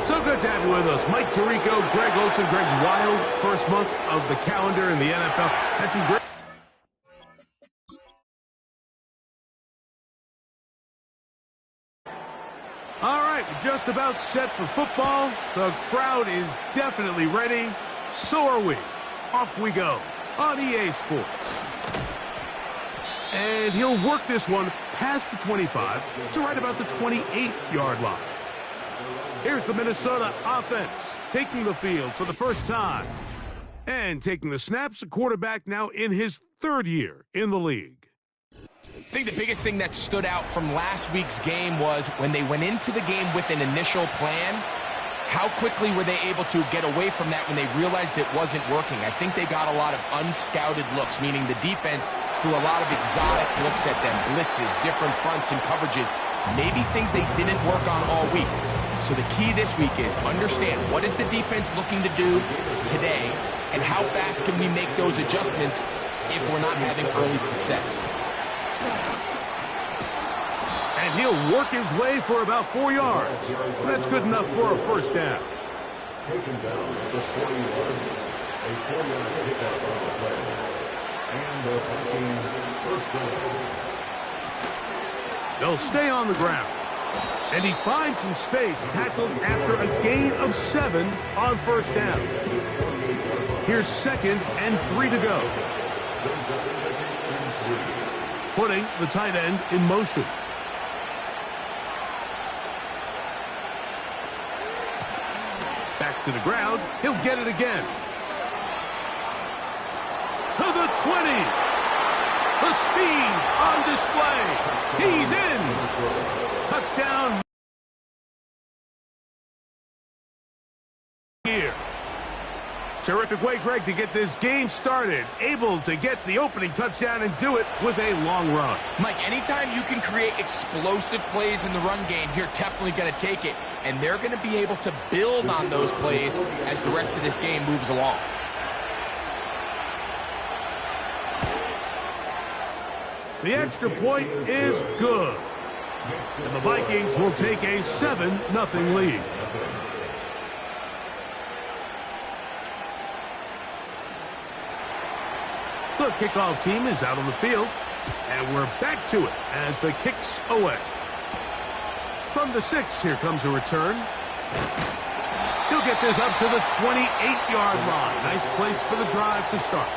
So good to have you with us. Mike Tirico, Greg Olson, Greg Wild, first month of the calendar in the NFL. Had some great... All right, we're just about set for football. The crowd is definitely ready. So are we. Off we go on EA Sports. And he'll work this one past the 25 to right about the 28-yard line. Here's the Minnesota offense taking the field for the first time. And taking the snaps, a quarterback now in his third year in the league. I think the biggest thing that stood out from last week's game was when they went into the game with an initial plan, how quickly were they able to get away from that when they realized it wasn't working? I think they got a lot of unscouted looks, meaning the defense threw a lot of exotic looks at them, blitzes, different fronts and coverages, maybe things they didn't work on all week. So the key this week is understand what is the defense looking to do today and how fast can we make those adjustments if we're not having early success. And he'll work his way for about 4 yards. That's good enough for a first down. Taken down at the 40-yard, a 4-yard pickup on the play. And the Vikings first down. They'll stay on the ground. And he finds some space, tackled after a gain of 7 on first down. Here's 2nd and 3 to go. Putting the tight end in motion. Back to the ground. He'll get it again. To the 20. The speed on display. He's in. Touchdown. Here. Terrific way, Greg, to get this game started. Able to get the opening touchdown and do it with a long run. Mike, anytime you can create explosive plays in the run game, you're definitely going to take it. And they're going to be able to build on those plays as the rest of this game moves along. The extra point is good. And the Vikings will take a 7-0 lead. The kickoff team is out on the field. And we're back to it as the kick's away. From the 6, here comes a return. He'll get this up to the 28-yard line. Nice place for the drive to start.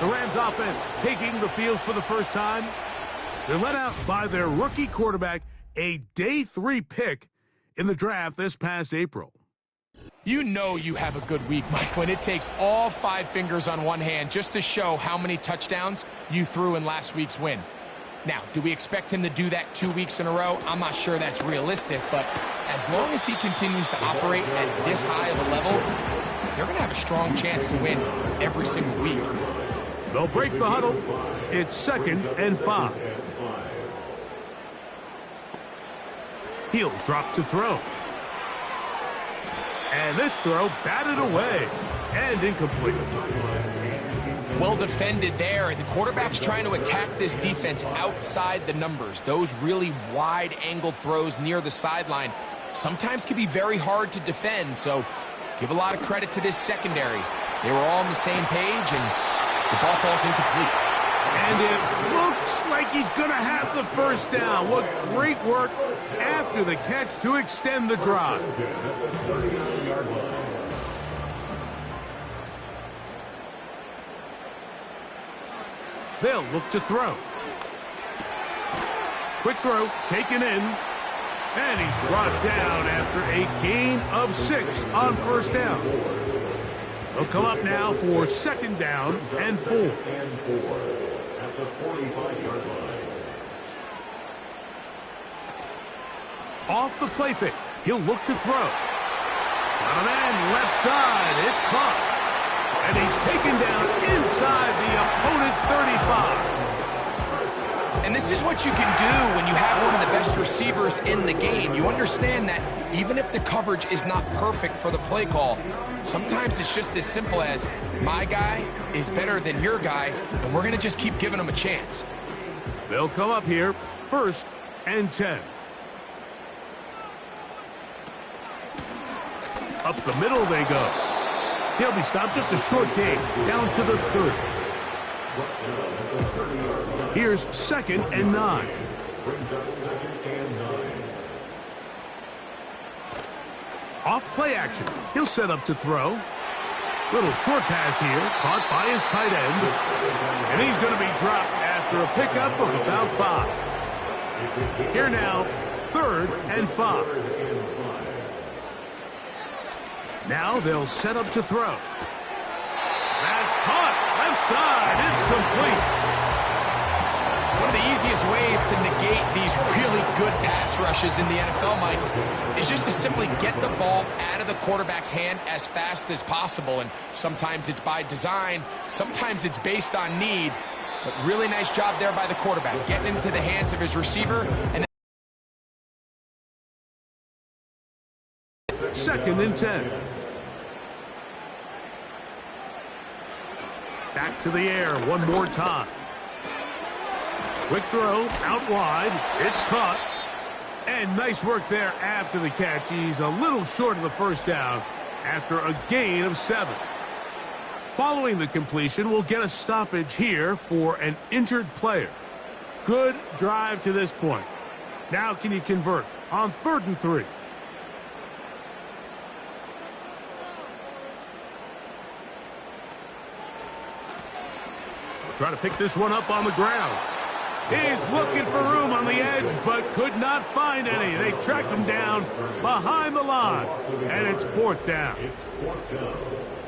The Rams offense taking the field for the first time. They're led out by their rookie quarterback, a day 3 pick in the draft this past April. You know you have a good week, Mike, when it takes all 5 fingers on one hand just to show how many touchdowns you threw in last week's win. Now, do we expect him to do that 2 weeks in a row? I'm not sure that's realistic, but as long as he continues to operate at this high of a level, they're going to have a strong chance to win every single week. They'll break the huddle. It's 2nd and 5. He'll drop to throw. And this throw batted away and incomplete. Well defended there. The quarterback's trying to attack this defense outside the numbers. Those really wide angle throws near the sideline sometimes can be very hard to defend. So give a lot of credit to this secondary. They were all on the same page and the ball falls incomplete. And it looks like he's going to have the first down. What great work after the catch to extend the drive. They'll look to throw. Quick throw, taken in. And he's brought down after a gain of 6 on first down. They'll come up now for 2nd down and 4. At the 45-yard line. Off the play fake. He'll look to throw. Got a man left side. It's caught. And he's taken down inside the opponent's 35. And this is what you can do when you have one of the best receivers in the game. You understand that even if the coverage is not perfect for the play call, sometimes it's just as simple as my guy is better than your guy, and we're going to just keep giving him a chance. They'll come up here, 1st and 10. Up the middle they go. He'll be stopped, just a short gain, down to the 30. Here's 2nd and 9. Brings up 2nd and 9. Off play action. He'll set up to throw. Little short pass here, caught by his tight end. And he's going to be dropped after a pickup of about 5. Here now, 3rd and 5. Now they'll set up to throw. That's caught. Left side. It's complete. One of the easiest ways to negate these really good pass rushes in the NFL, Mike, is just to simply get the ball out of the quarterback's hand as fast as possible. And sometimes it's by design, sometimes it's based on need. But really nice job there by the quarterback, getting into the hands of his receiver. And 2nd and 10. Back to the air one more time. Quick throw, out wide. It's caught. And nice work there after the catch. He's a little short of the first down after a gain of 7. Following the completion, we'll get a stoppage here for an injured player. Good drive to this point. Now can you convert on 3rd and 3? Try to pick this one up on the ground. He's looking for room on the edge, but could not find any. They tracked him down behind the line, and it's 4th down.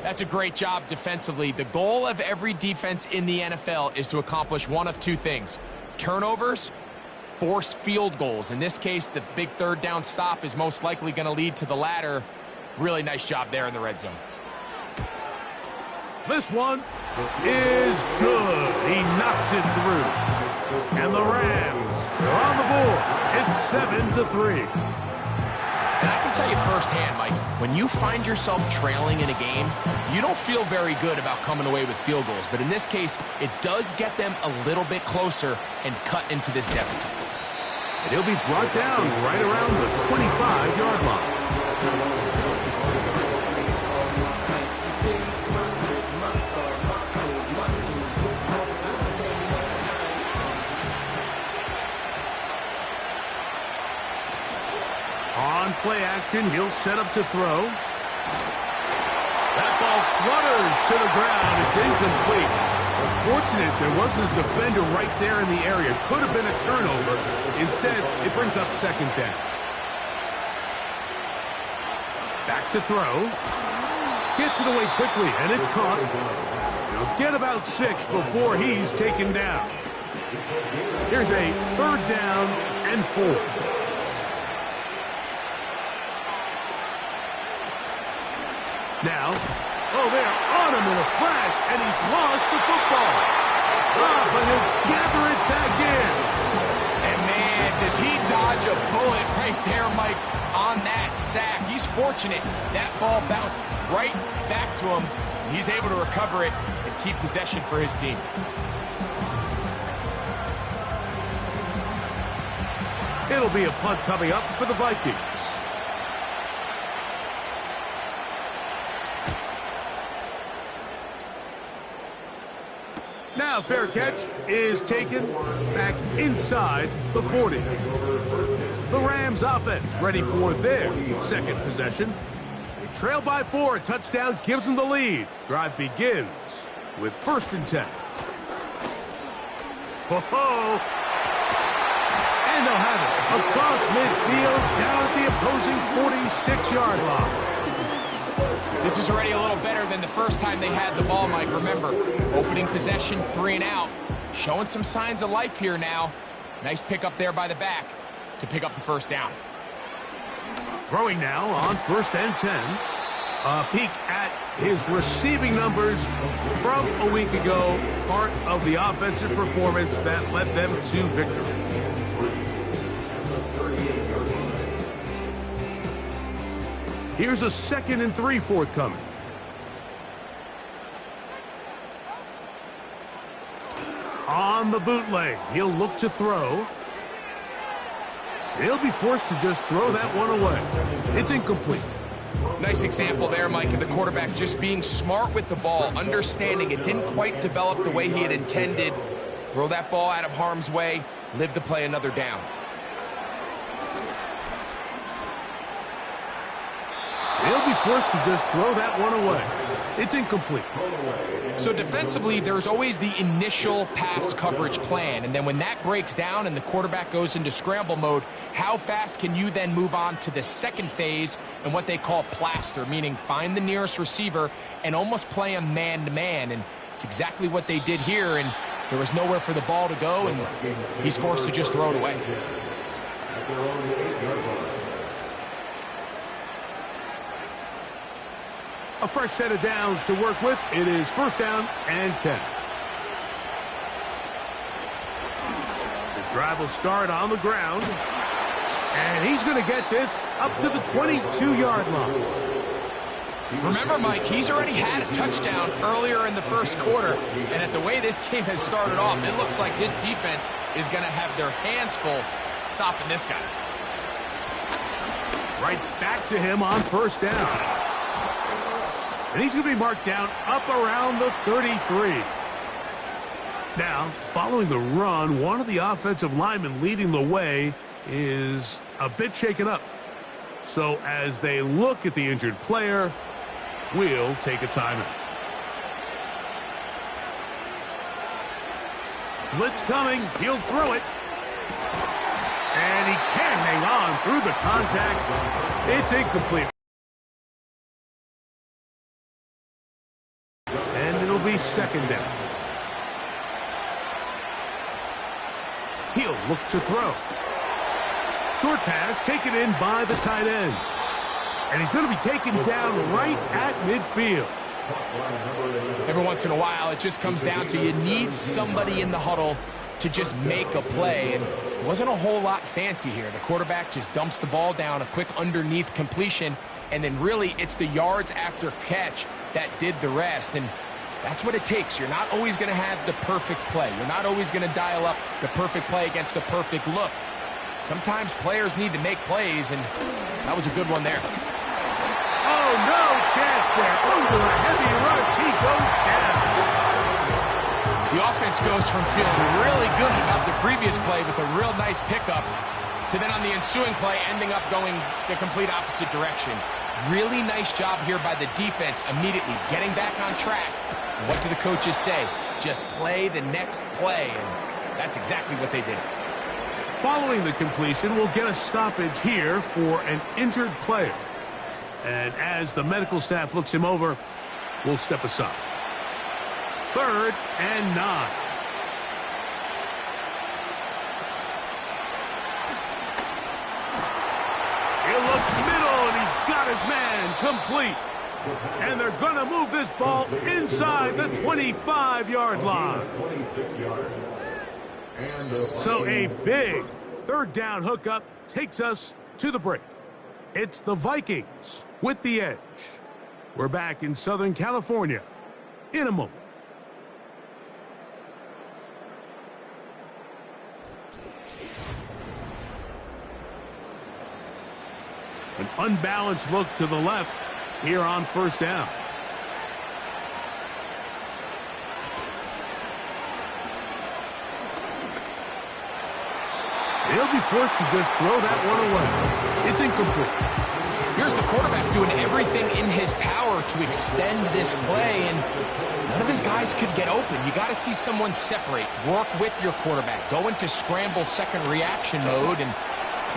That's a great job defensively. The goal of every defense in the NFL is to accomplish one of 2 things: turnovers, force field goals. In this case, the big 3rd down stop is most likely going to lead to the latter. Really nice job there in the red zone. This one is good. He knocks it through. And the Rams are on the board. It's 7-3. And I can tell you firsthand, Mike, when you find yourself trailing in a game, you don't feel very good about coming away with field goals. But in this case, it does get them a little bit closer and cut into this deficit. And he'll be brought down right around the 25-yard line. On play action, he'll set up to throw. That ball flutters to the ground. It's incomplete. Unfortunate there wasn't a defender right there in the area. Could have been a turnover. Instead, it brings up 2nd down. Back to throw. Gets it away quickly, and it's caught. He'll get about 6 before he's taken down. Here's a 3rd down and 4. Now, they're on him in a flash, and he's lost the football. But he'll gather it back in. And man, does he dodge a bullet right there, Mike, on that sack. He's fortunate that ball bounced right back to him. He's able to recover it and keep possession for his team. It'll be a punt coming up for the Vikings. Now fair catch is taken back inside the 40. The Rams offense ready for their 2nd possession. They trail by 4. A touchdown gives them the lead. Drive begins with 1st and 10. Ho-ho! And they'll have it across midfield down at the opposing 46-yard line. This is already a little better than the first time they had the ball, Mike. Remember, opening possession, 3 and out. Showing some signs of life here now. Nice pick up there by the back to pick up the 1st down. Throwing now on 1st and 10. A peek at his receiving numbers from a week ago. Part of the offensive performance that led them to victory. Here's a 2nd and 3 forthcoming. On the bootleg, he'll look to throw. He'll be forced to just throw that one away. It's incomplete. Nice example there, Mike, of the quarterback just being smart with the ball, understanding it didn't quite develop the way he had intended. Throw that ball out of harm's way, live to play another down. He'll be forced to just throw that one away. It's incomplete. So defensively, there's always the initial pass coverage plan, and then when that breaks down and the quarterback goes into scramble mode, how fast can you then move on to the second phase and what they call plaster, meaning find the nearest receiver and almost play him man-to-man, and it's exactly what they did here, and there was nowhere for the ball to go, and he's forced to just throw it away. A fresh set of downs to work with. It is 1st down and 10. His drive will start on the ground. And he's going to get this up to the 22-yard line. Remember, Mike, he's already had a touchdown earlier in the first quarter. And at the way this game has started off, it looks like this defense is going to have their hands full stopping this guy. Right back to him on 1st down. And he's going to be marked down up around the 33. Now, following the run, one of the offensive linemen leading the way is a bit shaken up. So as they look at the injured player, we'll take a timeout. Blitz coming. He'll throw it. And he can't hang on through the contact. It's incomplete. Be 2nd down. He'll look to throw. Short pass taken in by the tight end. And he's going to be taken down right at midfield. Every once in a while, it just comes down to you need somebody in the huddle to just make a play. And it wasn't a whole lot fancy here. The quarterback just dumps the ball down, a quick underneath completion, and then really it's the yards after catch that did the rest. And that's what it takes. You're not always going to have the perfect play. You're not always going to dial up the perfect play against the perfect look. Sometimes players need to make plays, and that was a good one there. Oh, no chance there. Under a heavy rush, he goes down. The offense goes from feeling really good about the previous play with a real nice pickup to then on the ensuing play ending up going the complete opposite direction. Really nice job here by the defense immediately getting back on track. What do the coaches say? Just play the next play, and that's exactly what they did. Following the completion, we'll get a stoppage here for an injured player. And as the medical staff looks him over, we'll step aside. 3rd and 9. He'll look middle, and he's got his man complete. And they're going to move this ball inside the 25-yard line. So a big 3rd down hookup takes us to the break. It's the Vikings with the edge. We're back in Southern California in a moment. An unbalanced look to the left here on 1st down. He'll be forced to just throw that one away. It's incomplete. Here's the quarterback doing everything in his power to extend this play, and none of his guys could get open. You got to see someone separate, work with your quarterback, go into scramble second reaction mode, and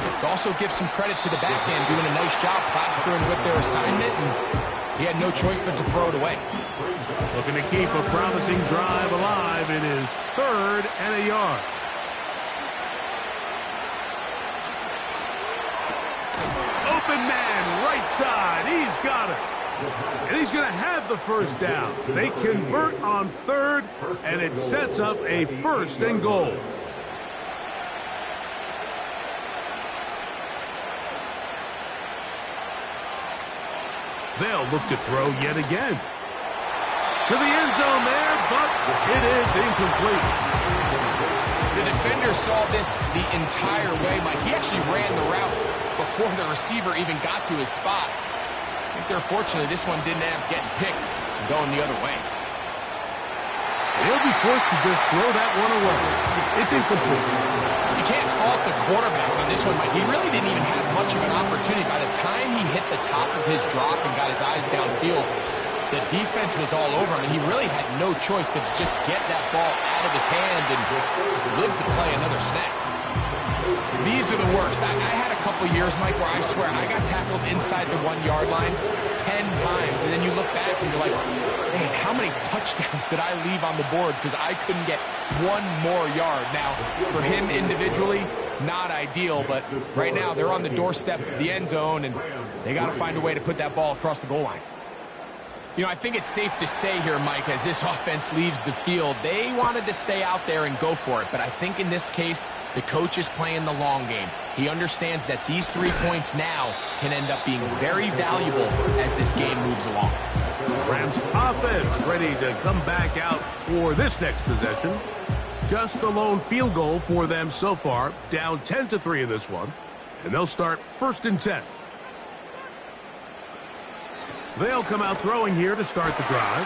let's also give some credit to the back end doing a nice job plastering with their assignment, and he had no choice but to throw it away. Looking to keep a promising drive alive. It is 3rd and a yard. Open man, right side. He's got it. And he's going to have the 1st down. They convert on 3rd, and it sets up a 1st and goal. They'll look to throw yet again. To the end zone there, but it is incomplete. The defender saw this the entire way, Mike. He actually ran the route before the receiver even got to his spot. right there, fortunately, this one didn't end up getting picked and going the other way. He'll be forced to just throw that one away. It's incomplete. You can't fault the quarterback on this one, Mike. He really didn't even have much of an opportunity. By the time he hit the top of his drop and got his eyes downfield, the defense was all over him, and he really had no choice but to just get that ball out of his hand and live to play another snap. These are the worst. I had a couple years, Mike, where I swear I got tackled inside the 1-yard line 10 times, and then you look back and you're like, man, how many touchdowns did I leave on the board because I couldn't get one more yard? Now, for him individually, not ideal, but right now they're on the doorstep of the end zone, and they got to find a way to put that ball across the goal line. You know, I think it's safe to say here, Mike, as this offense leaves the field, they wanted to stay out there and go for it. But I think in this case, the coach is playing the long game. He understands that these 3 points now can end up being very valuable as this game moves along. Rams offense ready to come back out for this next possession. Just the lone field goal for them so far, down 10-3 in this one. And they'll start 1st and 10. They'll come out throwing here to start the drive.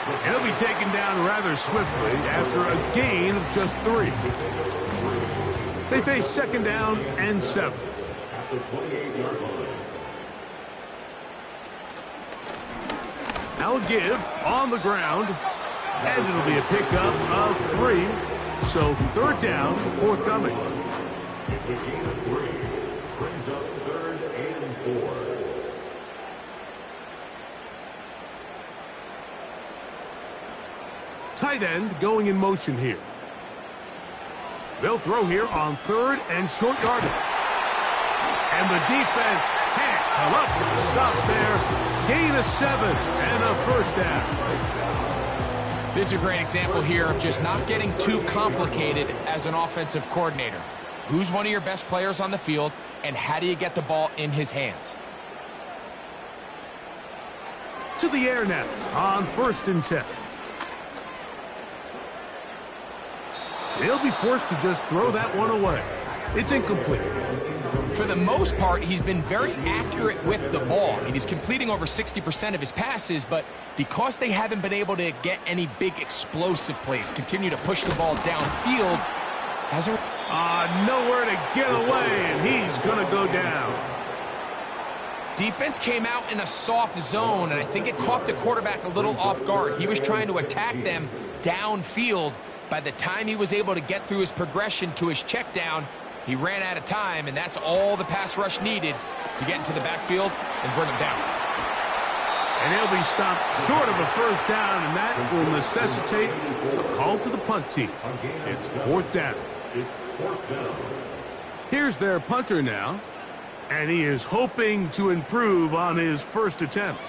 And he'll be taken down rather swiftly after a gain of just 3. They face 2nd down and 7. At the 28-yard line. Now a give on the ground. And it'll be a pickup of 3. So 3rd down, forthcoming. It's a gain of 3. Brings up 3rd and 4. Tight end going in motion here. They'll throw here on 3rd and short yardage. And the defense can't come up with a stop there. Gain of 7 and a 1st down. This is a great example here of just not getting too complicated as an offensive coordinator. Who's one of your best players on the field, and how do you get the ball in his hands? To the air now on 1st and 10. They'll be forced to just throw that one away. It's incomplete. For the most part, he's been very accurate with the ball. I mean, he's completing over 60% of his passes, but because they haven't been able to get any big explosive plays, continue to push the ball downfield, hasn't... nowhere to get away, and he's going to go down. Defense came out in a soft zone, and I think it caught the quarterback a little off guard. He was trying to attack them downfield. By the time he was able to get through his progression to his check down, he ran out of time, and that's all the pass rush needed to get into the backfield and bring him down. And he'll be stopped short of a 1st down, and that will necessitate a call to the punt team. It's 4th down. It's 4th down. Here's their punter now, and he is hoping to improve on his 1st attempt.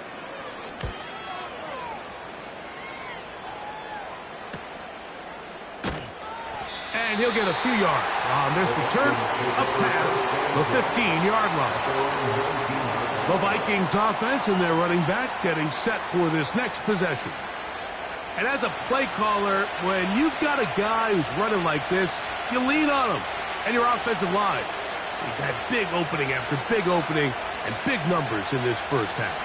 And he'll get a few yards on this return up past the 15-yard line. The Vikings offense and their running back getting set for this next possession. And as a play caller, when you've got a guy who's running like this, you lean on him and your offensive line. He's had big opening after big opening and big numbers in this 1st half.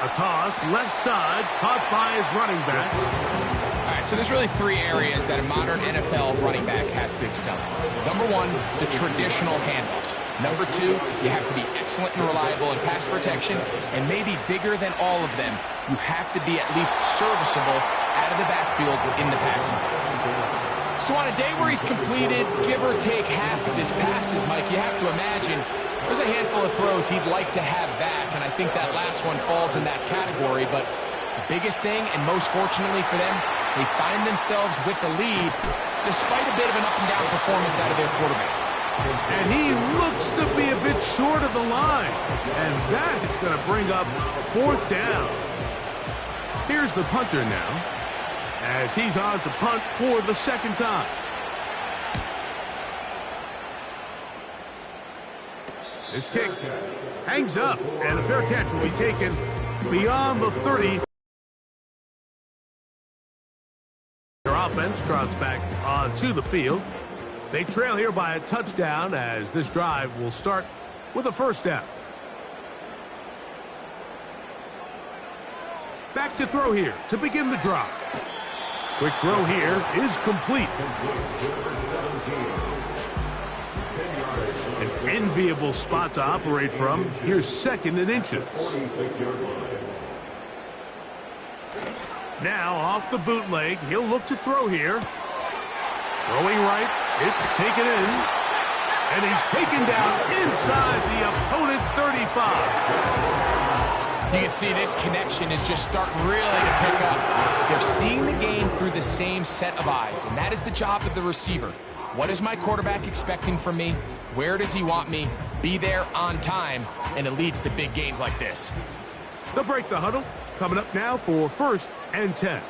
A toss, left side, caught by his running back. All right, so there's really 3 areas that a modern NFL running back has to excel in. Number 1, the traditional handoffs. Number 2, you have to be excellent and reliable in pass protection, and maybe bigger than all of them, you have to be at least serviceable out of the backfield in the passing game. So on a day where he's completed, give or take half of his passes, Mike, you have to imagine there's a handful of throws he'd like to have back, and I think that last one falls in that category, but the biggest thing, and most fortunately for them, they find themselves with the lead despite a bit of an up-and-down performance out of their quarterback. And he looks to be a bit short of the line. And that is going to bring up 4th down. Here's the punter now, as he's on to punt for the 2nd time. This kick hangs up, and a fair catch will be taken beyond the 30. Their offense trots back onto the field. They trail here by a touchdown as this drive will start with a first down. Back to throw here to begin the drive. Quick throw here is complete. An enviable spot to operate from. Here's 2nd and inches. Now off the bootleg, he'll look to throw here. Throwing right, it's taken in. And he's taken down inside the opponent's 35. You can see this connection is just starting really to pick up. They're seeing the game through the same set of eyes, and that is the job of the receiver. What is my quarterback expecting from me? Where does he want me? Be there on time, and it leads to big gains like this. They'll break the huddle. Coming up now for 1st and 10.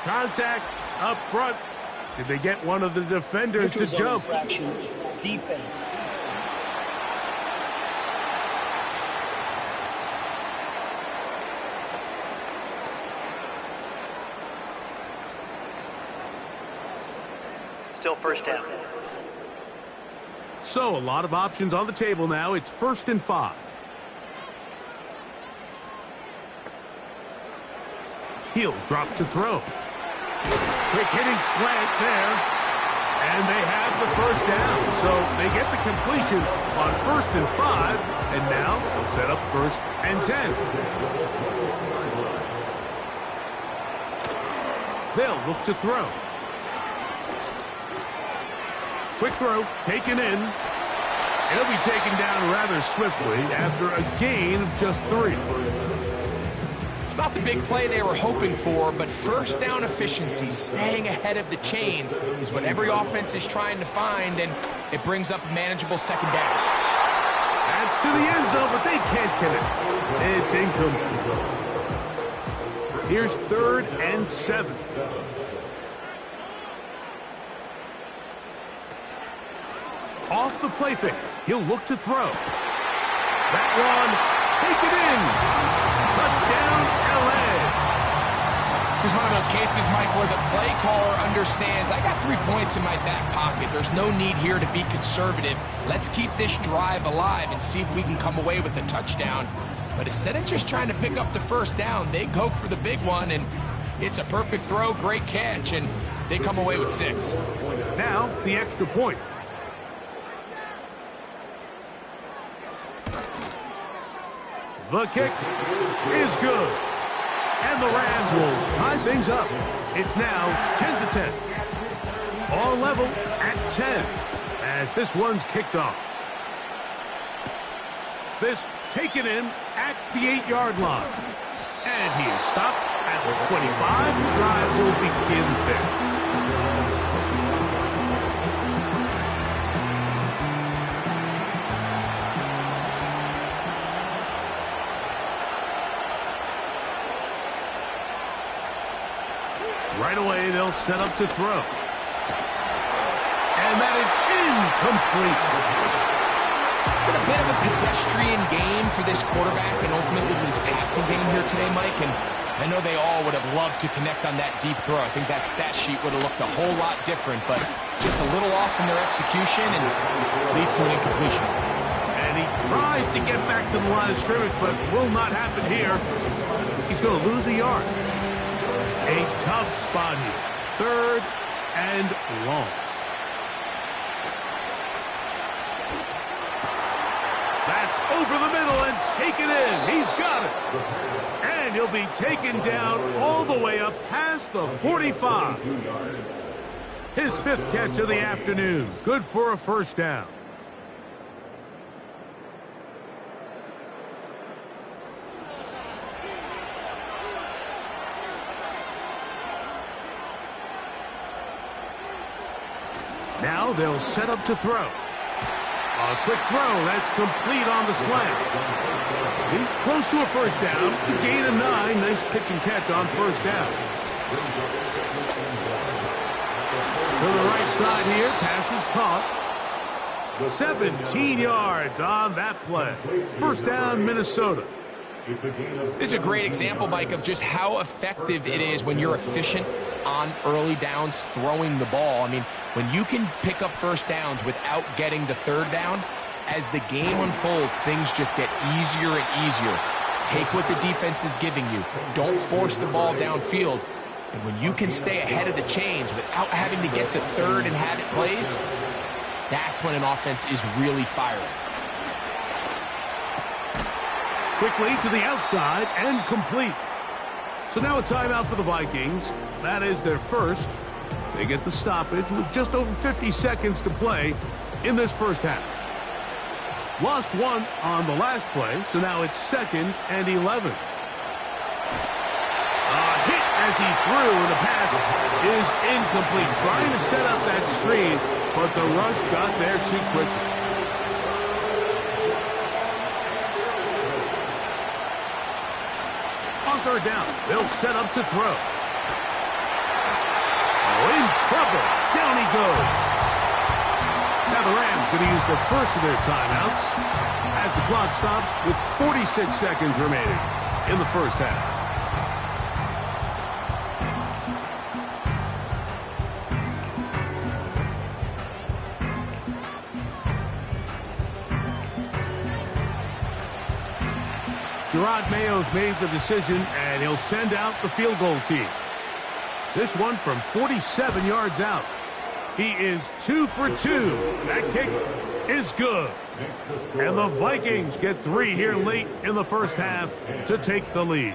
Contact up front. Did they get one of the defenders to jump? Infraction, defense. Still first down. So a lot of options on the table now. It's 1st and 5. He'll drop to throw. Quick hitting slant there. And they have the first down. So they get the completion on 1st and 5. And now they'll set up 1st and 10. They'll look to throw. Quick throw, taken in. And he'll be taken down rather swiftly after a gain of just 3. It's not the big play they were hoping for, but first down efficiency, staying ahead of the chains, is what every offense is trying to find, and it brings up a manageable 2nd down. That's to the end zone, but they can't connect. It's incomplete. Here's 3rd and 7. Off the play fake, he'll look to throw. That one, take it in. Touchdown, LA. This is one of those cases, Mike, where the play caller understands, I got 3 points in my back pocket. There's no need here to be conservative. Let's keep this drive alive and see if we can come away with a touchdown. But instead of just trying to pick up the first down, they go for the big one, and it's a perfect throw, great catch, and they come away with 6. Now, the extra point. The kick is good. And the Rams will tie things up. It's now 10-10. All level at 10 as this one's kicked off. This taken in at the 8-yard line. And he is stopped at the 25. The drive will begin there. Right away, they'll set up to throw. And that is incomplete. It's been a bit of a pedestrian game for this quarterback and ultimately his passing game here today, Mike. And I know they all would have loved to connect on that deep throw. I think that stat sheet would have looked a whole lot different, but just a little off in their execution and leads to an incompletion. And he tries to get back to the line of scrimmage, but will not happen here. He's going to lose a yard. A tough spot here. 3rd and long. That's over the middle and taken in. He's got it. And he'll be taken down all the way up past the 45. His 5th catch of the afternoon. Good for a first down. Now they'll set up to throw. A quick throw. That's complete on the slant. He's close to a first down to gain a 9. Nice pitch and catch on first down. To the right side here. Pass is caught. 17 yards on that play. First down, Minnesota. This is a great example, Mike, of just how effective it is when you're efficient on early downs throwing the ball. I mean, when you can pick up first downs without getting the 3rd down, as the game unfolds, things just get easier and easier. Take what the defense is giving you. Don't force the ball downfield. And when you can stay ahead of the chains without having to get to third and have it plays, that's when an offense is really firing. Quickly to the outside and complete. So now a timeout for the Vikings. That is their first. They get the stoppage with just over 50 seconds to play in this first half. Lost one on the last play, so now it's 2nd and 11. A hit as he threw, and the pass is incomplete. Trying to set up that screen, but the rush got there too quickly. On third down, they'll set up to throw. Oh, in trouble. Down he goes. Now the Rams going to use the first of their timeouts as the clock stops with 46 seconds remaining in the first half. Gerard Mayo's made the decision, and he'll send out the field goal team. This one from 47 yards out. He is 2 for 2. That kick is good. And the Vikings get 3 here late in the first half to take the lead.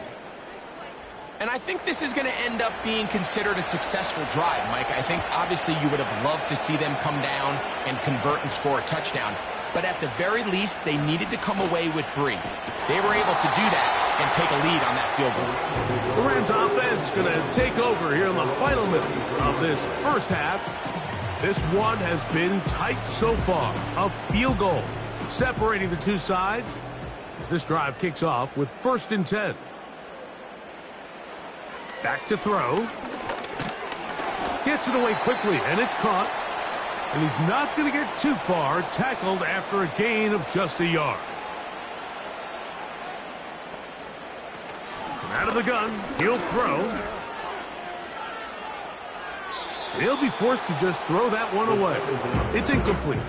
And I think this is going to end up being considered a successful drive, Mike. I think obviously you would have loved to see them come down and convert and score a touchdown. But at the very least, they needed to come away with 3. They were able to do that and take a lead on that field goal. The Rams offense going to take over here in the final minute of this first half. This one has been tight so far. A field goal separating the two sides as this drive kicks off with 1st and 10. Back to throw. Gets it away quickly, and it's caught. And he's not going to get too far, tackled after a gain of just a yard. From out of the gun, he'll throw. And he'll be forced to just throw that one away. It's incomplete.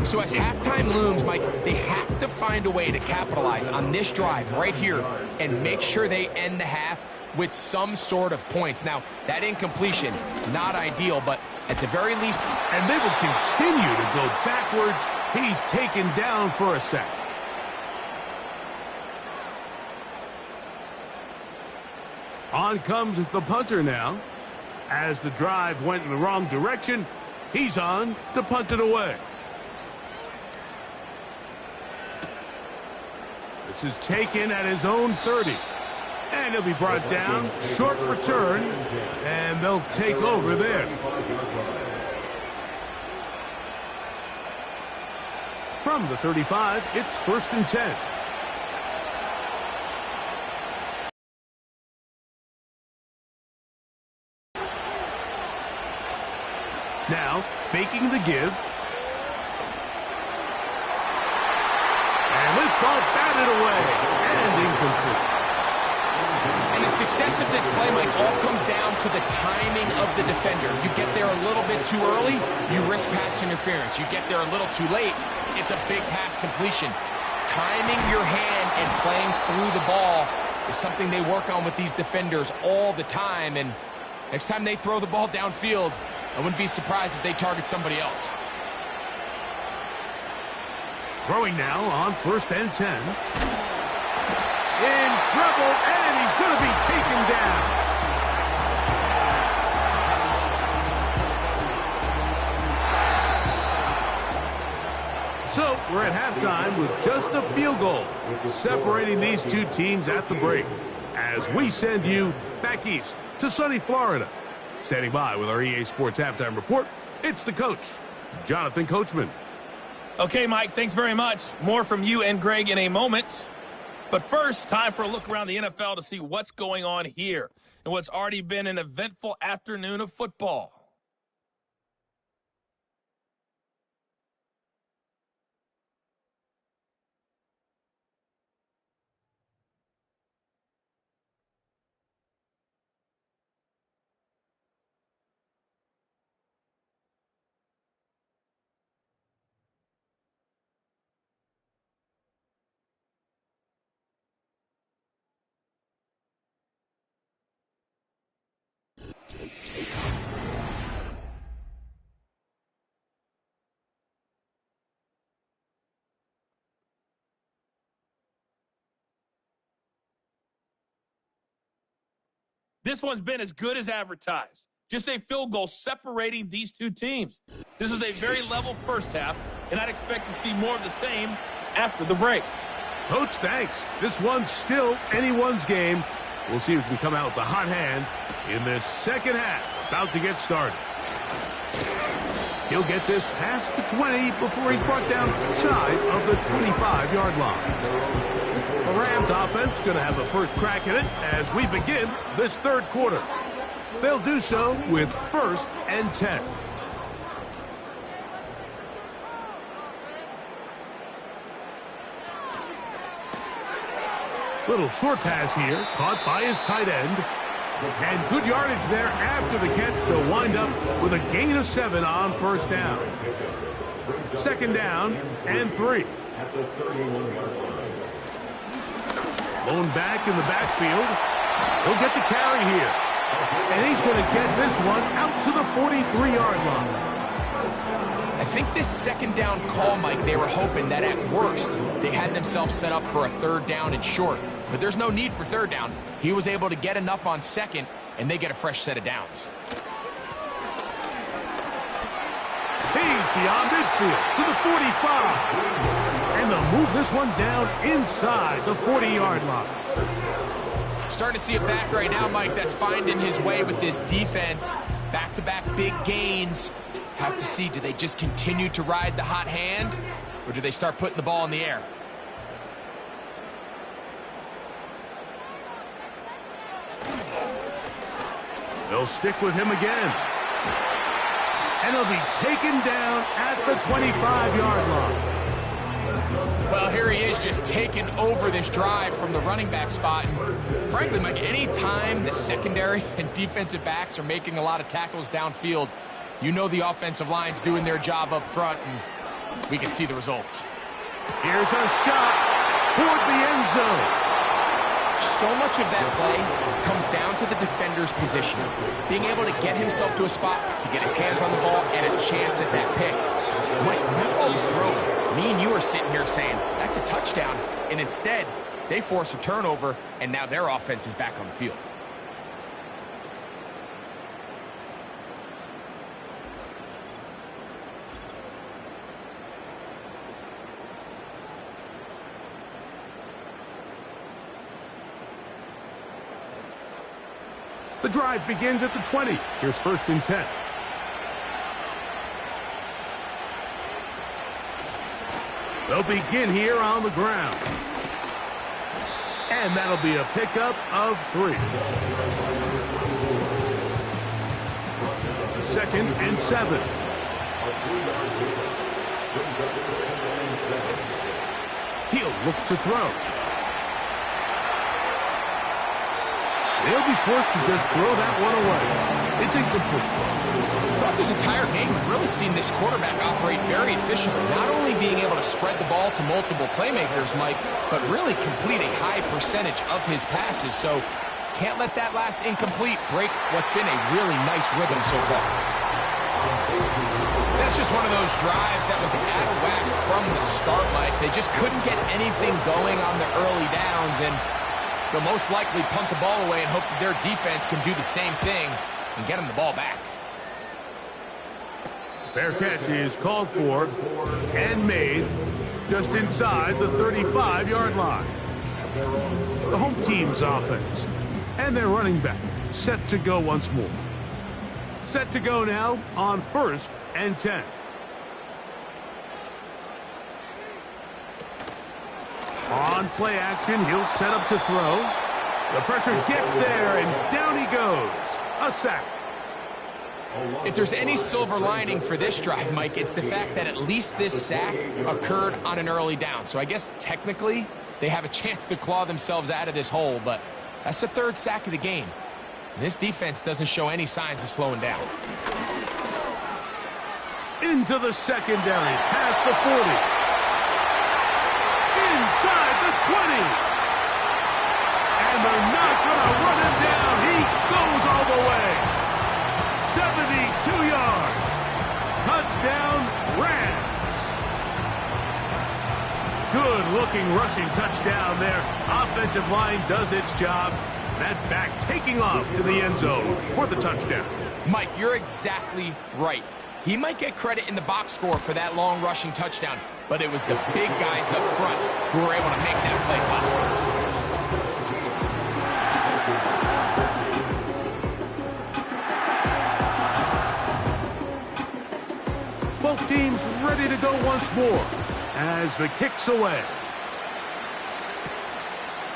So as halftime looms, Mike, they have to find a way to capitalize on this drive right here and make sure they end the half with some sort of points. Now, that incompletion, not ideal, but at the very least... And they will continue to go backwards. He's taken down for a sack. On comes the punter now. As the drive went in the wrong direction, he's on to punt it away. This is taken at his own 30. And he'll be brought down. Short return. And they'll take over there. From the 35, it's 1st and 10. Now, faking the give. And this ball batted away. And incomplete. And the success of this play, Mike, all comes down to the timing of the defender. You get there a little bit too early, you risk pass interference. You get there a little too late, it's a big pass completion. Timing your hand and playing through the ball is something they work on with these defenders all the time. And next time they throw the ball downfield, I wouldn't be surprised if they target somebody else. Throwing now on 1st and 10. In trouble, and he's going to be taken down. So we're at halftime with just a field goal separating these two teams at the break as we send you back east to sunny Florida. Standing by with our EA Sports Halftime Report, it's the coach, Jonathan Coachman. Okay, Mike, thanks very much. More from you and Greg in a moment. But first, time for a look around the NFL to see what's going on here and what's already been an eventful afternoon of football. This one's been as good as advertised. Just a field goal separating these two teams. This was a very level first half, and I'd expect to see more of the same after the break. Coach, thanks. This one's still anyone's game. We'll see if we come out with the hot hand in this second half. About to get started. He'll get this past the 20 before he's brought down shy of the 25-yard line. The Rams offense going to have the first crack at it as we begin this third quarter. They'll do so with 1st and 10. Little short pass here, caught by his tight end. And good yardage there after the catch. They'll wind up with a gain of 7 on first down. 2nd down and 3. Blown back in the backfield. He'll get the carry here. And he's going to get this one out to the 43-yard line. I think this 2nd down call, Mike, they were hoping that at worst they had themselves set up for a 3rd down and short. But there's no need for 3rd down. He was able to get enough on 2nd, and they get a fresh set of downs. He's beyond midfield to the 45. And they'll move this one down inside the 40-yard line. Starting to see it back right now, Mike, that's finding his way with this defense. Back-to-back big gains. Have to see, do they just continue to ride the hot hand, or do they start putting the ball in the air? They'll stick with him again. And he'll be taken down at the 25-yard line. Well, here he is just taking over this drive from the running back spot. And frankly, Mike, any time the secondary and defensive backs are making a lot of tackles downfield, you know the offensive line's doing their job up front, and we can see the results. Here's a shot toward the end zone. So much of that play comes down to the defender's position. Being able to get himself to a spot, to get his hands on the ball, and a chance at that pick. Mike, when that ball was thrown, me and you are sitting here saying, that's a touchdown. And instead, they force a turnover, and now their offense is back on the field. The drive begins at the 20. Here's 1st and 10. They'll begin here on the ground. And that'll be a pickup of 3. 2nd and 7. He'll look to throw. They'll be forced to just throw that one away. It's incomplete. Throughout this entire game, we've really seen this quarterback operate very efficiently, not only being able to spread the ball to multiple playmakers, Mike, but really complete a high percentage of his passes. So can't let that last incomplete break what's been a really nice rhythm so far. That's just one of those drives that was out of whack from the start, Mike. They just couldn't get anything going on the early downs, and they'll most likely punt the ball away and hope that their defense can do the same thing and get them the ball back. Fair catch is called for and made just inside the 35-yard line. The home team's offense and their running back set to go once more. Set to go now on 1st and 10. On play action, he'll set up to throw. The pressure gets there, and down he goes. A sack. If there's any silver lining for this drive, Mike, it's the fact that at least this sack occurred on an early down. So I guess technically they have a chance to claw themselves out of this hole, but that's the 3rd sack of the game. And this defense doesn't show any signs of slowing down. Into the secondary, past the 40. Inside the 20. And they're not going to run him down. He goes all the way. 72 yards. Touchdown, Rams. Good-looking rushing touchdown there. Offensive line does its job. That back taking off to the end zone for the touchdown. Mike, you're exactly right. He might get credit in the box score for that long rushing touchdown, but it was the big guys up front who were able to make that play possible. Both teams ready to go once more as the kick's away.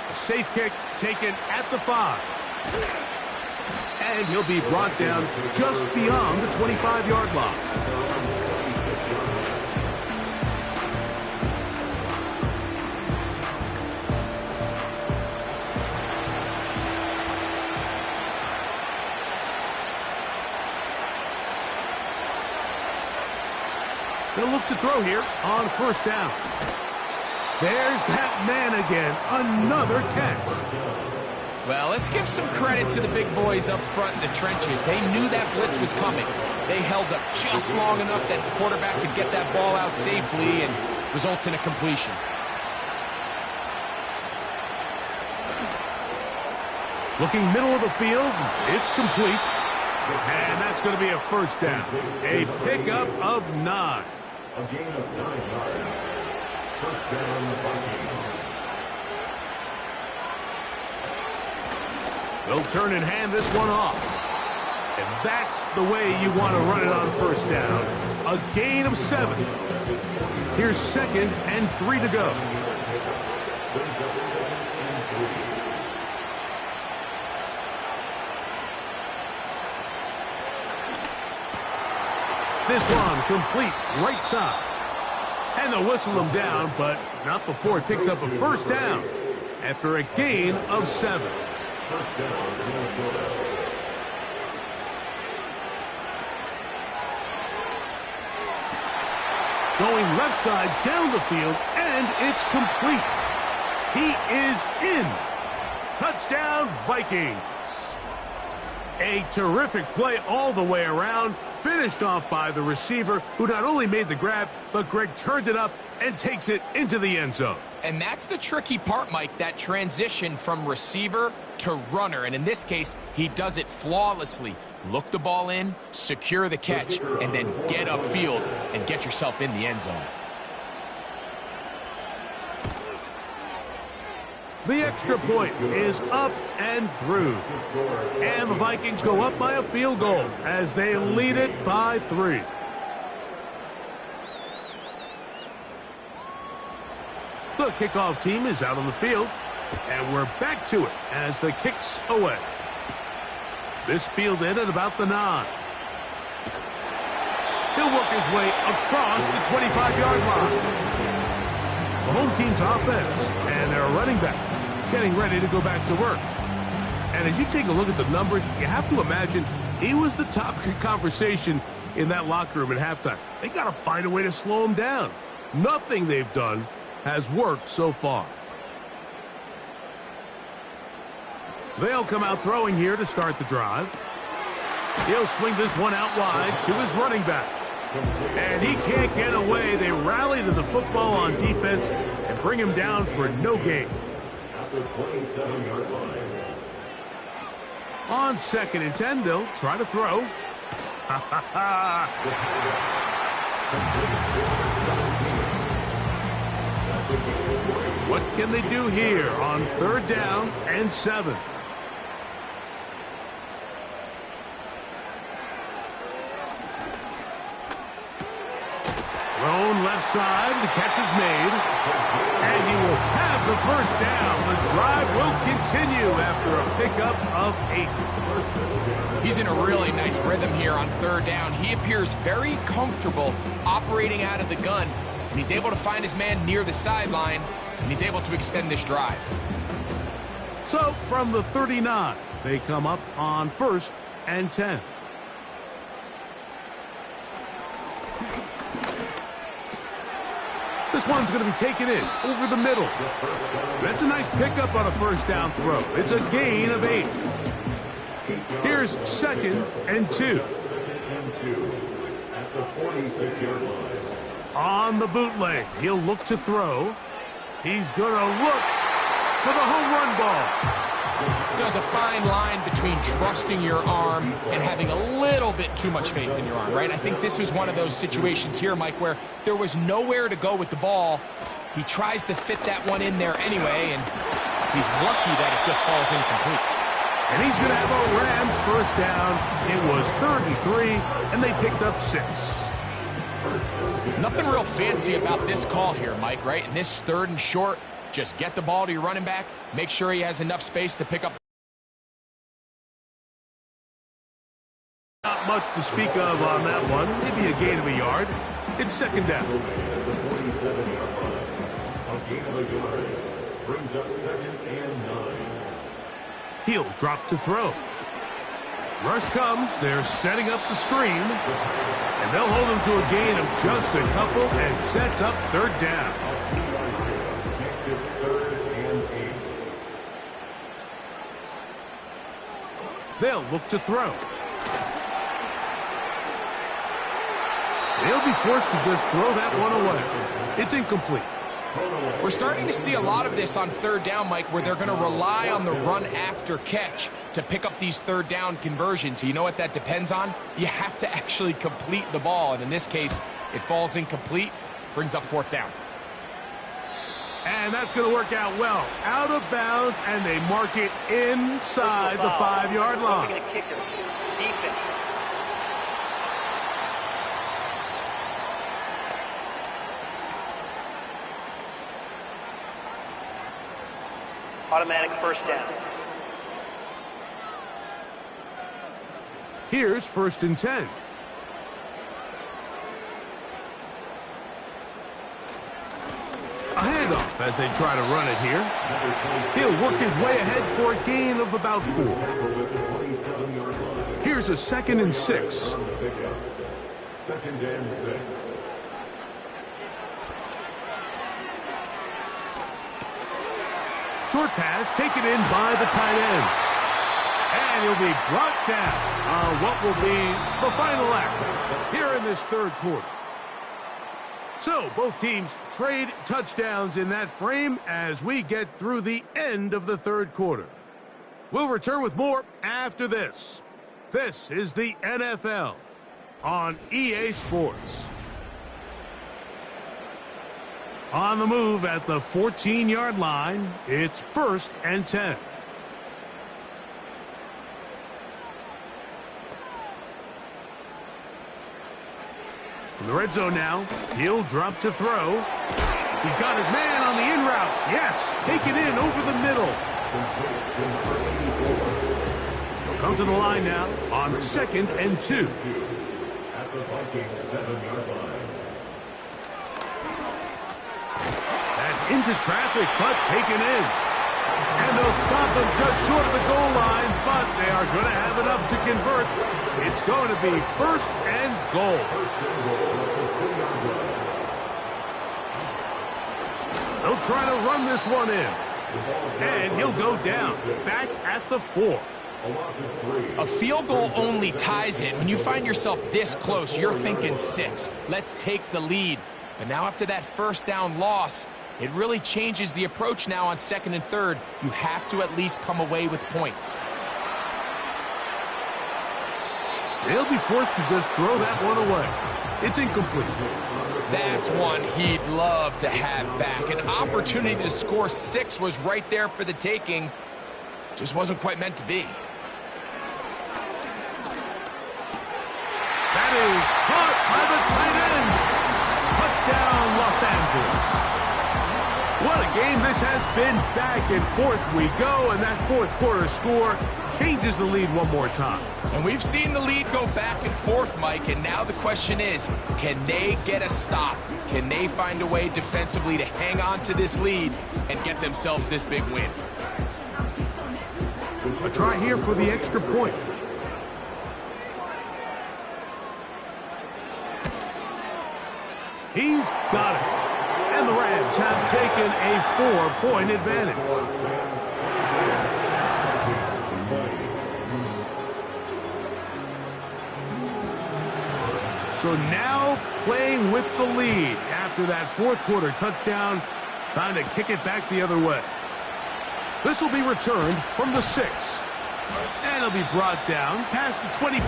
A safe kick taken at the 5. And he'll be brought down just beyond the 25-yard line. They'll look to throw here on first down. There's that man again. Another catch. Well, let's give some credit to the big boys up front in the trenches. They knew that blitz was coming. They held up just long enough that the quarterback could get that ball out safely and results in a completion. Looking middle of the field, it's complete. And that's going to be a first down. A pickup of 9. A gain of 9 yards. First down, Vikings. They'll turn and hand this one off. And that's the way you want to run it on first down. A gain of 7. Here's 2nd and 3 to go. This one complete right side. And they'll whistle him down, but not before it picks up a first down after a gain of 7. First down, Minnesota. Going left side down the field, and it's complete. He is in. Touchdown, Vikings. A terrific play all the way around, finished off by the receiver, who not only made the grab, but Greg turned it up and takes it into the end zone. And that's the tricky part, Mike, that transition from receiver to runner. And in this case, he does it flawlessly. Look the ball in, secure the catch, and then get upfield and get yourself in the end zone. The extra point is up and through. And the Vikings go up by a field goal as they lead it by 3. The kickoff team is out on the field, and we're back to it as the kick's away. This fielded at about the 9. He'll work his way across the 25-yard line. The home team's offense and their running back getting ready to go back to work. And as you take a look at the numbers, you have to imagine he was the topic of conversation in that locker room at halftime. They got to find a way to slow him down. Nothing they've done has worked so far. They'll come out throwing here to start the drive. He'll swing this one out wide to his running back. And he can't get away. They rally to the football on defense and bring him down for no gain. At the 27-yard line. On 2nd and 10, they'll try to throw. What can they do here on 3rd down and 7? Thrown left side, the catch is made. And he will have the first down. The drive will continue after a pickup of 8. He's in a really nice rhythm here on 3rd down. He appears very comfortable operating out of the gun, and he's able to find his man near the sideline, and he's able to extend this drive. So from the 39, they come up on 1st and 10. This one's going to be taken in over the middle. That's a nice pickup on a first down throw. It's a gain of 8. Here's 2nd and 2. At the 46-yard line. On the bootleg, he'll look to throw. He's going to look for the home run ball. There's a fine line between trusting your arm and having a little bit too much faith in your arm, right? I think this was one of those situations here, Mike, where there was nowhere to go with the ball. He tries to fit that one in there anyway, and he's lucky that it just falls incomplete. And he's going to have a Rams first down. It was 3rd and 3, and they picked up 6. Nothing real fancy about this call here, Mike, right? In this 3rd and short, just get the ball to your running back, make sure he has enough space to pick up. Not much to speak of on that one. Maybe a gain of a yard. It's 2nd down. A gain of a yard brings up 2nd and 9. He'll drop to throw. Rush comes. They're setting up the screen. And they'll hold him to a gain of just a couple and sets up 3rd down. Makes it 3rd and 8. They'll look to throw. They'll be forced to just throw that one away. It's incomplete. We're starting to see a lot of this on 3rd down, Mike, where they're going to rely on the run after catch to pick up these 3rd down conversions. You know what that depends on? You have to actually complete the ball, and in this case, it falls incomplete, brings up 4th down. And that's going to work out well. Out of bounds, and they mark it inside the 5-yard line. Roughing a kicker. Defense. Automatic first down. Here's 1st and 10. A handoff as they try to run it here. He'll work his way ahead for a gain of about 4. Here's a 2nd and 6. 2nd and 6. Short pass taken in by the tight end. And he'll be brought down on what will be the final act here in this 3rd quarter. So both teams trade touchdowns in that frame as we get through the end of the 3rd quarter. We'll return with more after this. This is the NFL on EA Sports. On the move at the 14-yard line, it's 1st and 10. From the red zone now, he'll drop to throw. He's got his man on the in route. Yes, take it in over the middle. He'll come to the line now on 2nd and 2. At the Vikings 7-yard line. Into traffic, but taken in. And they'll stop him just short of the goal line, but they are going to have enough to convert. It's going to be 1st and goal. They'll try to run this one in. And he'll go down, back at the 4. A field goal only ties it. When you find yourself this close, you're thinking 6. Let's take the lead. But now after that 1st down loss, it really changes the approach now on 2nd and 3rd. You have to at least come away with points. They'll be forced to just throw that one away. It's incomplete. That's one he'd love to have back. An opportunity to score 6 was right there for the taking. Just wasn't quite meant to be. That is caught by the tight end. Touchdown, Los Angeles. What a game this has been. Back and forth we go, and that 4th quarter score changes the lead one more time. And we've seen the lead go back and forth, Mike, and now the question is, can they get a stop? Can they find a way defensively to hang on to this lead and get themselves this big win? A try here for the extra point. He's got it. And the Rams have taken a 4-point advantage. So now playing with the lead after that 4th quarter touchdown, trying to kick it back the other way. This will be returned from the 6. And it'll be brought down past the 25.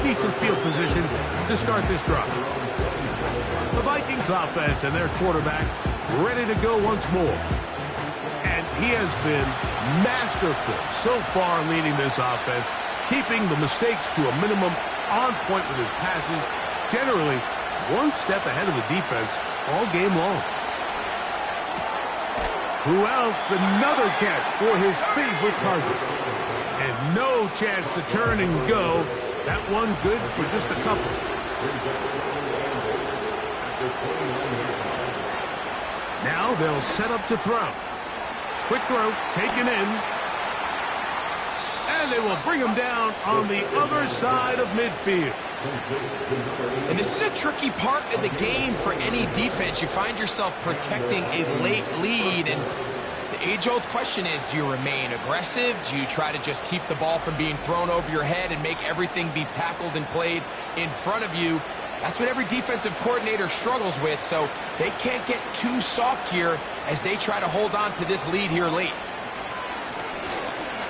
Decent field position to start this drive. The Vikings offense and their quarterback ready to go once more. And he has been masterful so far leading this offense, keeping the mistakes to a minimum, on point with his passes, generally one step ahead of the defense all game long. Who else? Another catch for his favorite target. And no chance to turn and go. That one good for just a couple. Now they'll set up to throw. Quick throw, taken in. And they will bring him down on the other side of midfield. And this is a tricky part of the game for any defense. You find yourself protecting a late lead, and the age-old question is, do you remain aggressive? Do you try to just keep the ball from being thrown over your head and make everything be tackled and played in front of you? That's what every defensive coordinator struggles with, so they can't get too soft here as they try to hold on to this lead here late.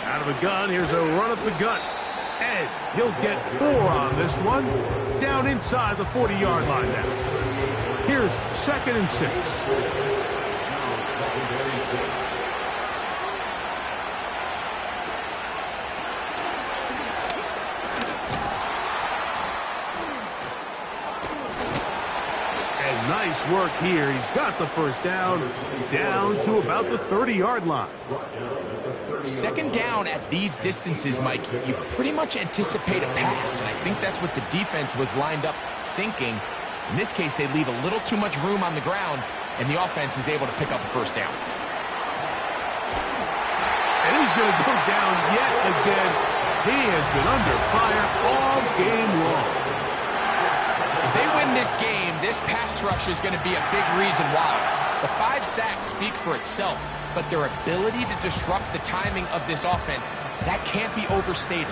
Out of a gun, here's a run up the gut. And he'll get 4 on this one. Down inside the 40-yard line now. Here's 2nd and 6. And nice work here. He's got the first down to about the 30-yard line. 2nd down at these distances, Mike, you pretty much anticipate a pass, and I think that's what the defense was lined up thinking. In this case, they leave a little too much room on the ground, and the offense is able to pick up a first down. And he's going to go down yet again. He has been under fire all game long. If they win this game, this pass rush is going to be a big reason why. The 5 sacks speak for itself, but their ability to disrupt the timing of this offense, that can't be overstated.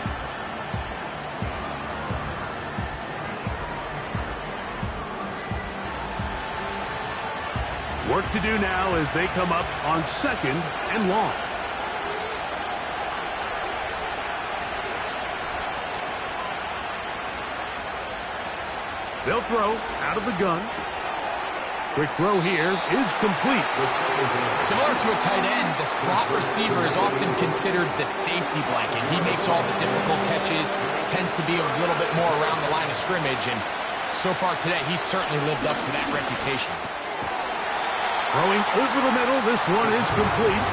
Work to do now as they come up on 2nd and long. They'll throw out of the gun. Quick throw here is complete. Similar to a tight end, the slot receiver is often considered the safety blanket. He makes all the difficult catches, tends to be a little bit more around the line of scrimmage, and so far today, he's certainly lived up to that reputation. Throwing over the middle, this one is complete.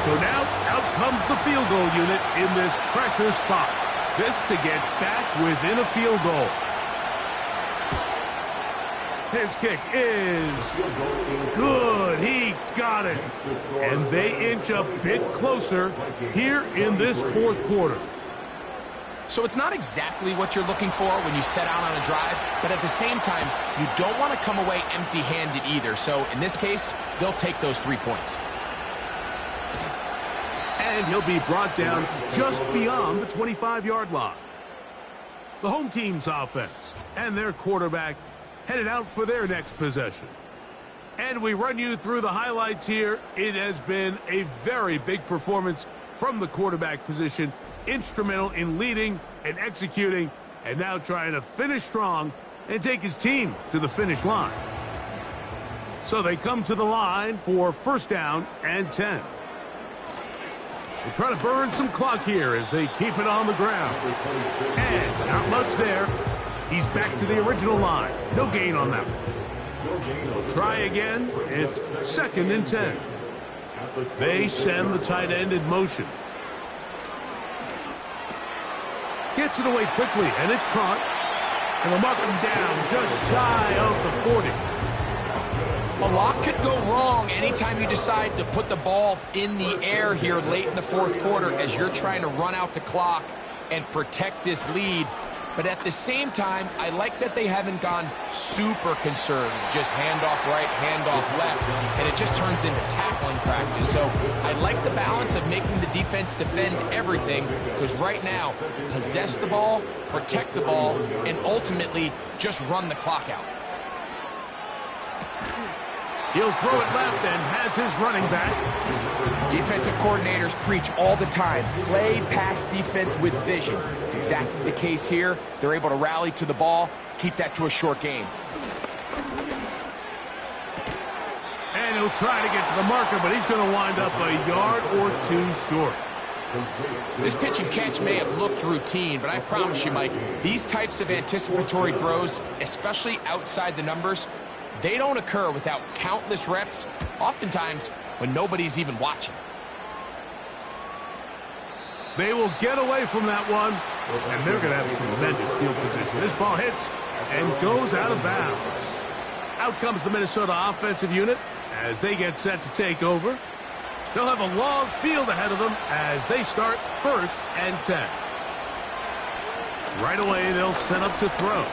So now, out comes the field goal unit in this pressure spot. This to get back within a field goal. His kick is good. He got it. And they inch a bit closer here in this 4th quarter. So it's not exactly what you're looking for when you set out on a drive, but at the same time, you don't want to come away empty-handed either. So in this case, they'll take those 3 points. And he'll be brought down just beyond the 25-yard line. The home team's offense and their quarterback headed out for their next possession. And we run you through the highlights here. It has been a very big performance from the quarterback position, instrumental in leading and executing, and now trying to finish strong and take his team to the finish line. So they come to the line for 1st down and 10. They're trying to burn some clock here as they keep it on the ground. And not much there. He's back to the original line. No gain on that one. They'll try again. It's 2nd and 10. They send the tight end in motion. Gets it away quickly, and it's caught. And they'll mark him down just shy of the 40. A lot could go wrong anytime you decide to put the ball in the air here late in the 4th quarter as you're trying to run out the clock and protect this lead. But at the same time, I like that they haven't gone super conservative, just handoff right, handoff left, and it just turns into tackling practice. So I like the balance of making the defense defend everything, because right now, possess the ball, protect the ball, and ultimately just run the clock out. He'll throw it left and has his running back. Defensive coordinators preach all the time, play pass defense with vision. It's exactly the case here. They're able to rally to the ball, keep that to a short gain. And he'll try to get to the marker, but he's going to wind up a yard or two short. This pitch and catch may have looked routine, but I promise you, Mike, these types of anticipatory throws, especially outside the numbers, they don't occur without countless reps, oftentimes when nobody's even watching. They will get away from that one, and they're going to have a tremendous field position. This ball hits and goes out of bounds. Out comes the Minnesota offensive unit as they get set to take over. They'll have a long field ahead of them as they start 1st and 10. Right away, they'll set up to throw.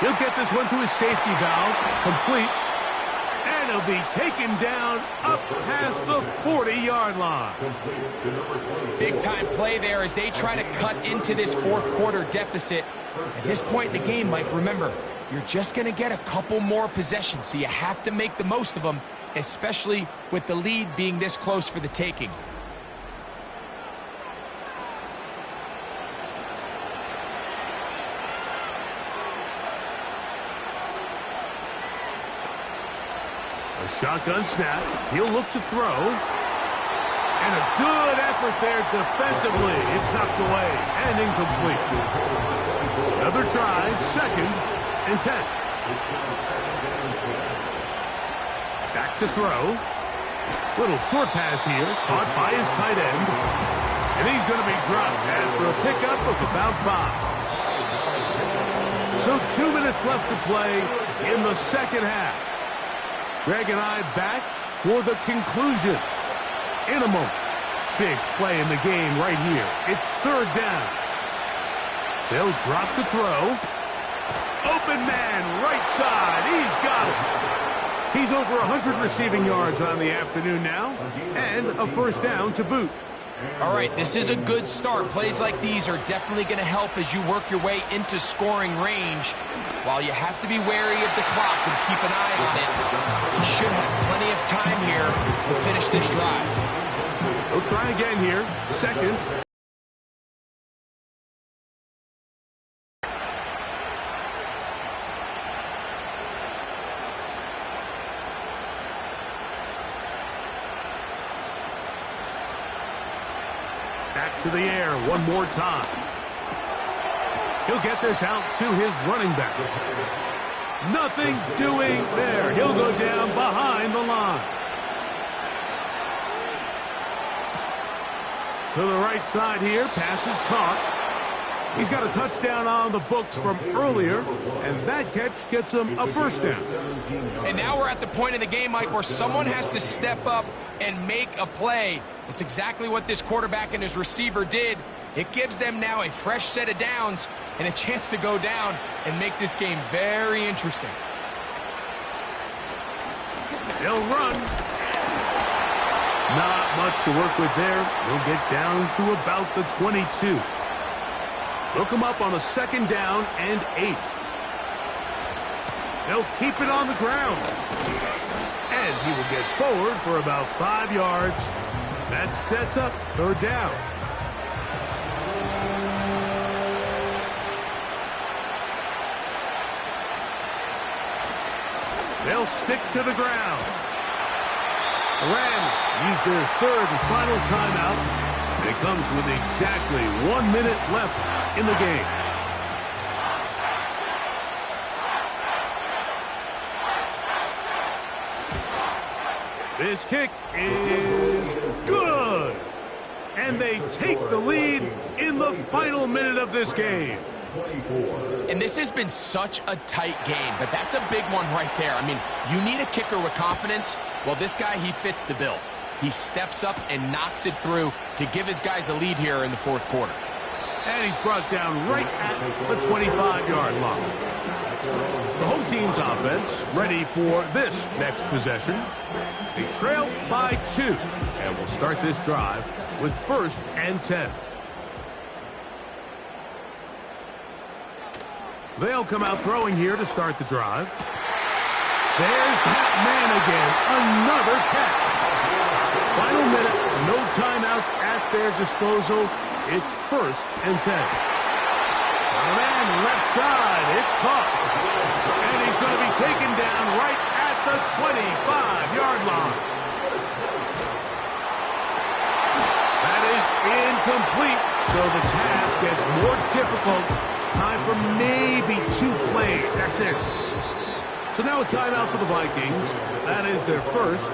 He'll get this one to his safety valve, complete, and he'll be taken down up past the 40-yard line. Big-time play there as they try to cut into this fourth-quarter deficit. At this point in the game, Mike, remember, you're just going to get a couple more possessions, so you have to make the most of them, especially with the lead being this close for the taking. A shotgun snap. He'll look to throw. And a good effort there defensively. It's knocked away and incomplete. Another try, 2nd and 10. Back to throw. Little short pass here, caught by his tight end. And he's going to be dropped after a pickup of about 5. So 2 minutes left to play in the second half. Greg and I back for the conclusion in a moment. Big play in the game right here. It's 3rd down. They'll drop to throw. Open man, right side. He's got it. He's over 100 receiving yards on the afternoon now, and a 1st down to boot. All right, this is a good start. Plays like these are definitely going to help as you work your way into scoring range. While you have to be wary of the clock and keep an eye on it, you should have plenty of time here to finish this drive. He'll try again here. 2nd. Back to the air one more time. He'll get this out to his running back. Nothing doing there. He'll go down behind the line. To the right side here. Pass is caught. He's got a touchdown on the books from earlier, and that catch gets him a 1st down. And now we're at the point in the game, Mike, where someone has to step up and make a play. It's exactly what this quarterback and his receiver did. It gives them now a fresh set of downs and a chance to go down and make this game very interesting. He'll run. Not much to work with there. He'll get down to about the 22. They'll come up on a 2nd down and 8. They'll keep it on the ground. And he will get forward for about 5 yards. That sets up 3rd down. They'll stick to the ground. The Rams use their 3rd and final timeout. And it comes with exactly 1 minute left in the game. This kick is good. And they take the lead in the final minute of this game. And this has been such a tight game, but that's a big one right there. I mean, you need a kicker with confidence. Well, this guy, he fits the bill. He steps up and knocks it through to give his guys a lead here in the 4th quarter. And he's brought down right at the 25-yard line. The home team's offense ready for this next possession. They trail by 2, and will start this drive with 1st and 10. They'll come out throwing here to start the drive. There's that man again. Another catch. Final minute, no timeouts at their disposal. It's 1st and 10. Man, left side, it's caught. And he's going to be taken down right at the 25-yard line. That is incomplete, so the task gets more difficult. Time for maybe 2 plays. That's it. So now a timeout for the Vikings. That is their first.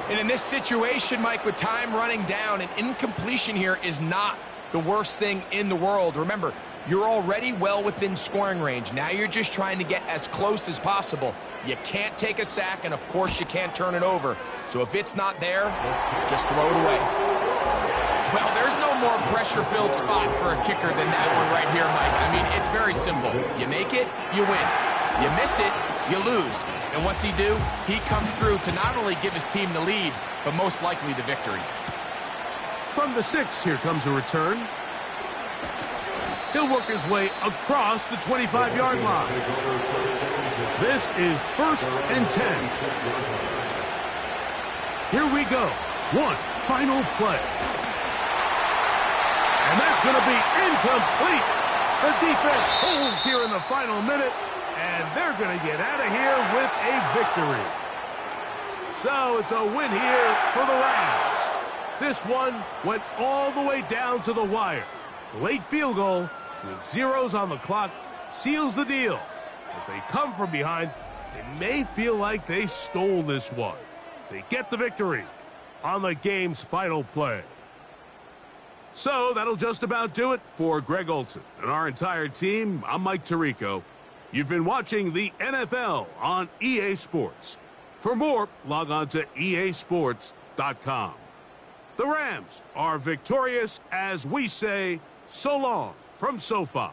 And in this situation, Mike, with time running down, an incompletion here is not the worst thing in the world. Remember, you're already well within scoring range. Now you're just trying to get as close as possible. You can't take a sack, and of course you can't turn it over. So if it's not there, just throw it away. Well, there's no more pressure-filled spot for a kicker than that one right here, Mike. I mean, it's very simple. You make it, you win. You miss it, you lose. And what's he do? He comes through to not only give his team the lead, but most likely the victory. From the 6, here comes a return. He'll work his way across the 25-yard line. This is 1st and 10. Here we go. One final play. And that's going to be incomplete. The defense holds here in the final minute, and they're going to get out of here with a victory. So it's a win here for the Rams. This one went all the way down to the wire. The late field goal with zeros on the clock seals the deal. As they come from behind, they may feel like they stole this one. They get the victory on the game's final play. So that'll just about do it for Greg Olson and our entire team. I'm Mike Tirico. You've been watching the NFL on EA Sports. For more, log on to easports.com. The Rams are victorious as we say so long from SoFi.